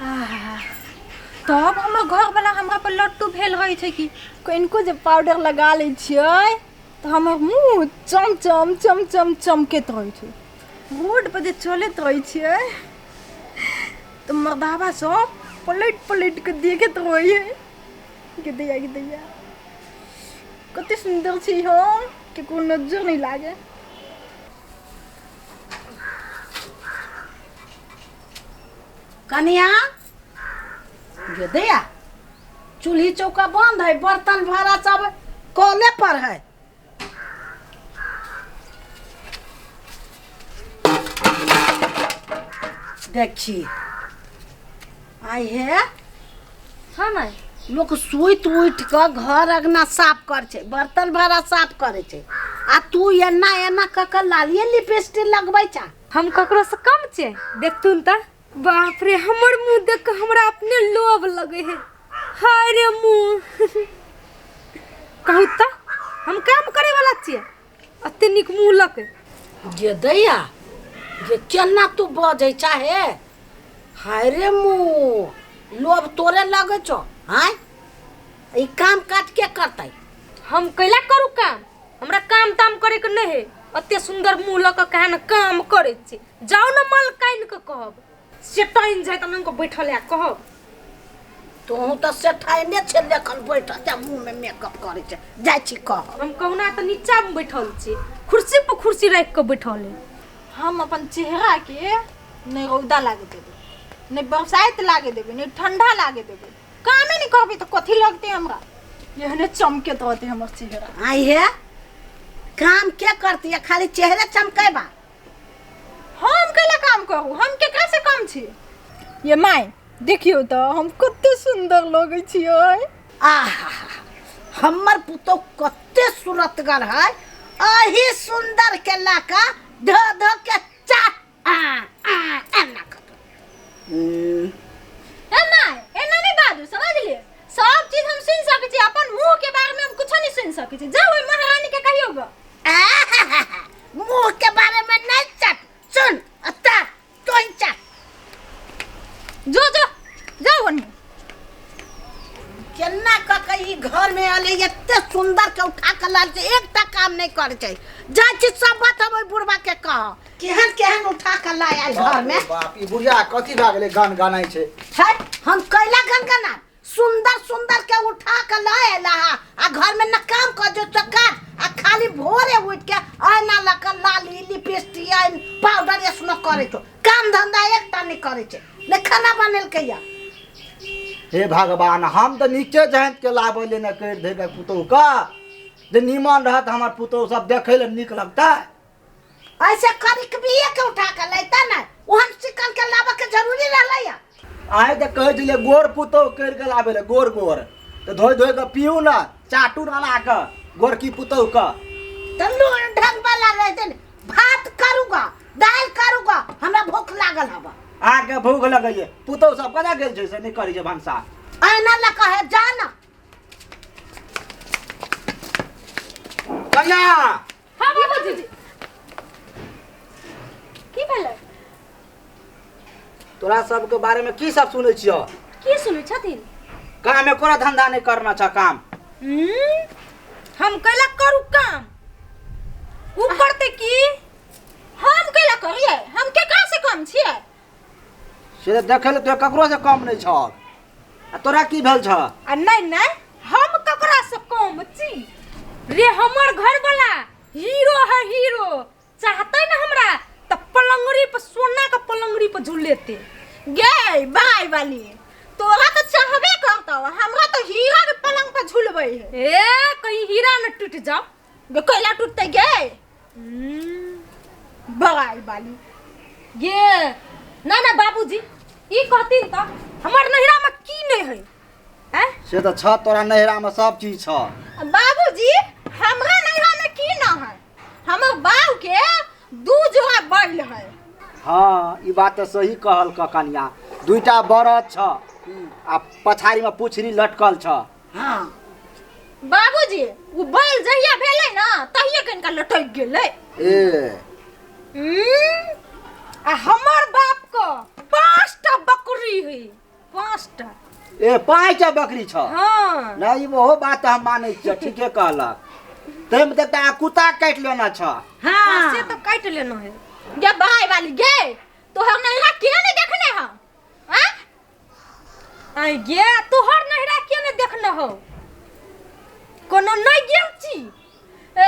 तब हमर घर वाला हमरा पर लट्टू भेल रही है कि कनिको जे पाउडर लगा ले छियै तो हमर मुँह चम चम चम चम चमकैत रहे छै। रोड पर जे चलैत रहे छियै तो मर्दावा सब पलट पलट के देखैत रहे है कि दैया कते सुंदर छी हम केकरो नजर नहीं लागे। कनिया गे दैया चूल्ही चौका बंद है, बर्तन भाड़ा सब कले पर है। देखी आई है हाँ माय लोग सुइत उठ के घर अगना साफ कर छे, बर्तन भाड़ा साफ करे छे, आ तू एना एना क लालिए लिपस्टिक लगबै छा। हम ककरो से कम छे देखतुन त बाप रे हमर मुंह देख के हमरा अपने लोभ लगे है। हाय रे मुंह कहू त हम काम करे वाला छिए अते निक मुंह लके। गे दैया ये केना तू बजे चाहे? हाय रे मुंह लोभ तोरे लगे छो। हाय ई काम काट के करतै? हम कैला करू काम? हमरा काम ताम करे के नहीं है। अते सुंदर मुंह लके कहे न काम करे छी। जाओ न मल काइन के कहब सेटाइन जाय त मन को बैठल या कहब। तू तो सेठाइने छे लेखन बैठल जा मुंह में मेकअप करे छे जाय छी कह। हम कहूना त नीचा में बैठल छी, कुर्सी पर कुर्सी रख के बैठल है। हम अपन चेहरा के नहीं रौदा लागे देबे, नहीं बरसात लागे देबे, नहीं ठंडा लागे देबे। कामे नहीं कहबे तो कथी लगते हमरा? यहने चमके तो होते हमर चेहरा। आई है काम क्या करती है? खाली चेहरे चमके बा। हम केला काम करू? हम केकरा से कम छी? ये माय देखियो तो हम कते सुंदर लगे छियै। आहा हमर पुतो कते सूरतगर है। आही सुंदर के लाका ध ध के चाट एना कर। ए माय एना नहीं बाजू, समझ लिए? सब चीज हम सुन सके छी, अपन मुंह के बारे में हम कुछ नहीं सुन सके छी। जाओ महारानी के कहियो गो मुंह के बारे में नहीं चट सुन अत्ता तो ही चट। जो जो जाओ वनी केना ककई घर में आले एते सुंदर के उठा के लाल से एकटा काम नहीं करे छै। जाय छी सब बात हम बुढ़वा के कह केहन केहन उठा के लाया घर में। बाप ई बुढ़िया कथी भा गेलै गान गानाई छै? है हम कैला गनगना सुंदर सुंदर के उठा के लाएला आ घर में न काम कर जो चक्कर आ खाली भोरे उठ के आईना लक लाली लिपस्टिक पाउडर ये सुनो करे तो काम धंधा एकटा नहीं करे छै। ले खाना बनेल के या हे भगवान हम तो नीचे जहत के लाबे ले न कर देबे पुतौ का जे निमन रहत हमर पुतौ सब देखे ले निक लगता। ऐसे करी के बिये के उठा के लेता ना ओहन चिकन के लाबे के जरूरी रहले या। आए त कह दिले गोर पुतौ कर के लाबे ले गोर गोर तो धोई धोई के पीऊ ना चाटू ना ला के गोर की पुतौ का तल्लू ढंग वाला रहते भात करूगा दाल करूगा हमरा भूख लागल हबा। आके भूख लगइए पुतौ सब कदा गेल छै से नहीं करी छै भंसा। आईना ला कहे जाना कन्या। हां बाबूजी जी की भेलै? तोरा सब के बारे में की सब सुनै छियो? की सुनै छथिन? काम में कोरा धंधा नहीं करना छ काम। हम कैला करू काम? ऊ करते की हम कैला करिए? हम केकरा से कम छिए? से देखे ले तो ककरो से कम नहीं छ। आ तोरा की भेल छ? आ नहीं हम ककरा से कम छी रे? हमर घर वाला हीरो है हीरो। चाहते ना हमरा त पलंगड़ी पे सोना का पलंगड़ी पे झूल लेते। गे बाय वाली तोरा तो चाहबे करता, हमरा तो हीरा के पलंग पे झूलबे है। ए कहीं हीरा न टूट जाओ। गे कैला टूटते गे? बाय वाली गे ना ना बाबूजी ई कहतीन त हमर नहिरा में की नहीं है? हैं से तो छ तोरा नहिरा में सब चीज छ। बाबूजी हमरा नहिरा में की ना है? हमर बाऊ के दू जोड़ा बैल है। हाँ ई बात तो सही कहल क कन्या। दुईटा बरद छ आ पछाड़ी में पुछरी लटकल छ। हां बाबूजी वो बैल जहिया भेले ना तहिया कनका लटक गेले। ए आ हमर बाप को 5टा बकरी है। 5टा। ए 5टा बकरी छ हाँ नहीं वो बात हम मानै छियै ठीके कहलक तैम तक आ कुत्ता काटि लेना छ हाँ से तो काट लेना है। गे भाई वाली गे तोहर नैरा के नहीं देखने हो हैं? आई गे तोहर नैरा के नहीं देखने हो कोनो नहीं गेल छी ए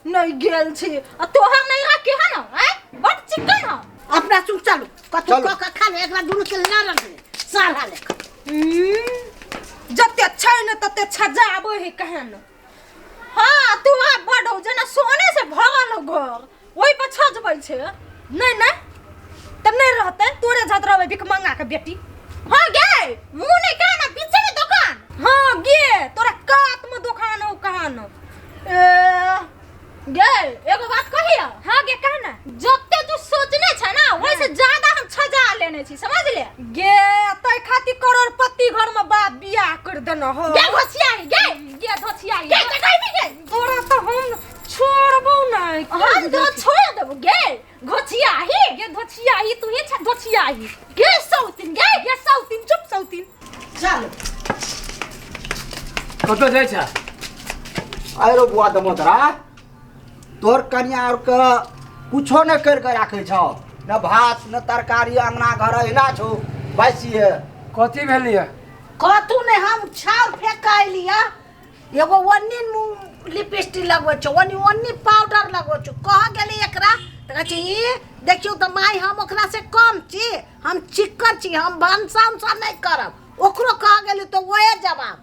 नहीं गेल छी आ तोहर नैरा के है ना हैं बड़ चिकन हो। अपना चुप चलो कतु चलो। क खा ले एकरा दुनु के ना रख ले सारा ले जते अच्छा है ना तते छजा आबो है कहन। हाँ तू आ बड़ो जना सोने से भरल हो घर वही पर छजबै छे नहीं नहीं तब नहीं रहते तोरे जात रहबे भिख मंगा के बेटी। हाँ गे मुंह नहीं कहना पीछे में दुकान। हाँ गे तोरा कात में दुकान हो कहां गे एगो बात कहिया। हाँ गे कहना जते तू सोचने छ ना वैसे ज्यादा हम छजा लेने छी समझ ले। गे तै खाती करोड़पति घर में बाप बियाह कर देना हो। गे घोसियाई गे घोसियाई गे कहीं नहीं गे तोरा तो हम छोड़बो नहीं। हम तो छोड़ देबो गे घोसियाई गे घोसियाई तू ही छ घोसियाई गे सौतीन चुप सौतीन। चलो कतो जाइ छ आइ रो बुआ दमोदरा तोर कन्या और के कुछो न कर के राखे छ न भात न तरकारी अंगना घर अहिना छौ बैसी है कथी भेलिए कतु ने हम छाल फेंकाई लिया एगो वन्नी मुंह लिपस्टिक लगबै छ वन्नी पाउडर लगबै छ कह गेली एकरा त कहै छी देखियो त माई हम ओकरा से कम छी हम चिक्कन छी हम भनसा उनसा नहीं करब ओकरो कह गेली तो वहे जवाब।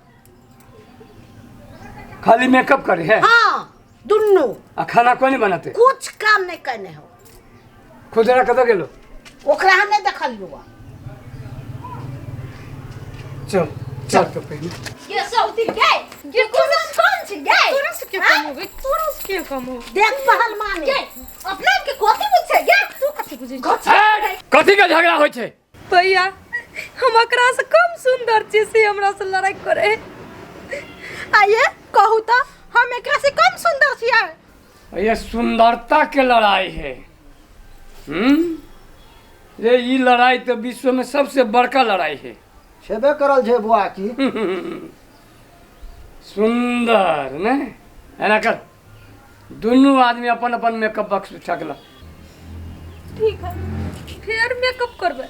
खाली मेकअप करे है हाँ दुन्नु आ खाना कोई नहीं बनाते कुछ काम नहीं करने हो खुदरा कतो गेलो ओकरा हम नहीं देखलियो चल तो पहले गे सौतीन गे कोन छी गे तोरा से के कम हो गई तोरा से के कम हो देख पहल माने गे अपना के कथि बुझे गे तू कथि बुझे कथी का झगड़ा होय छै भैया हम एकरा से कम सुंदर छी से हमरा से लड़ाई करे आइए कहू तो हम एकरा से कम सुंदर छियै। ये सुंदरता के लड़ाई है ये ई लड़ाई तो विश्व में सबसे बड़का लड़ाई है छेबे करल छै बुआ की सुंदर ने एना कर दुनू आदमी अपन अपन मेकअप बॉक्स उठा के ला ठीक है फिर मेकअप करबे।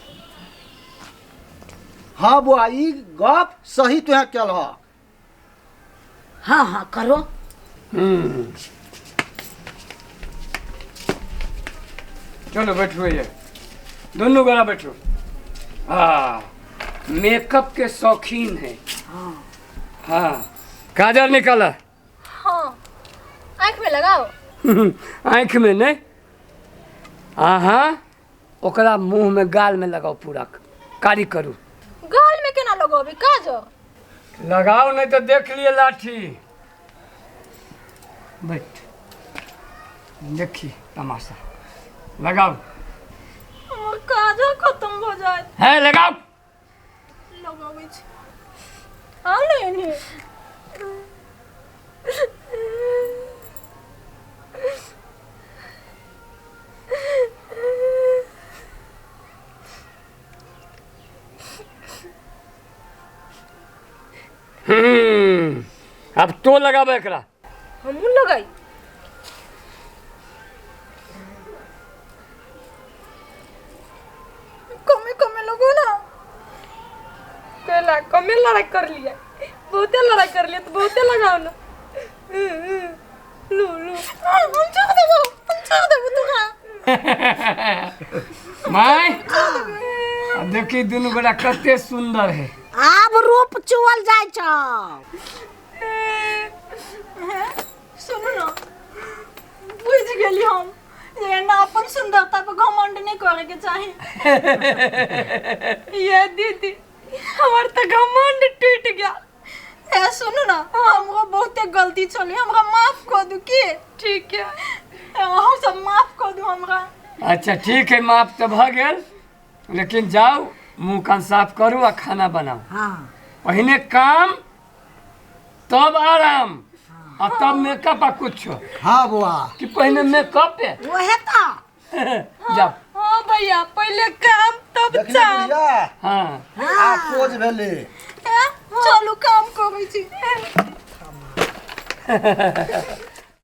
हाँ बुआ ई गप सही तुहे केल ह हाँ हाँ करो चलो बैठो ये दोनों गोरा बैठो। मेकअप के शौकीन है हाँ काजल निकाला हाँ आँख में लगाओ आँख में नहीं हाँ ओकरा मुंह में गाल में लगाओ पूरा कारी करू गाल में केना लगोबे काजल लगाओ नहीं तो देख लिए लाठी बैठ देखिए तमाशा लगाओ हमर काजल खत्म हो जाए है लगाओ लगाबै छी आ लेने अब तो लगाबे एकरा हमू लगाई कमे लगो ना केला कमे लड़ाई कर लिया बहुते लड़ाई कर लिया तो बहुते लगाओ ना लो हम छोड़ देबो तू खा माय अब देखी दोनों गोरा कते सुंदर है आब रूप चुअल जाय छ सुनो ना बुझ गेली हम ये ना अपन सुंदरता पे घमंड नहीं करे के चाहिए ये दीदी हमार तो घमंड टूट गया ए सुनो ना हमको बहुते गलती चली हमरा माफ कर दू की ठीक है हम सब माफ कर दू हमरा। अच्छा ठीक है माफ तो भ गेल लेकिन जाओ मुंह कान साफ करू आ खाना बनाओ हाँ पहले काम तब आराम आ तब मेकअप आ कुछ हाँ बुआ कि पहले मेकअप है वहे तो जाओ हाँ भैया पहले काम तब देखली चाम बुढ़िया हाँ आ सोच भेले चलू काम करै छी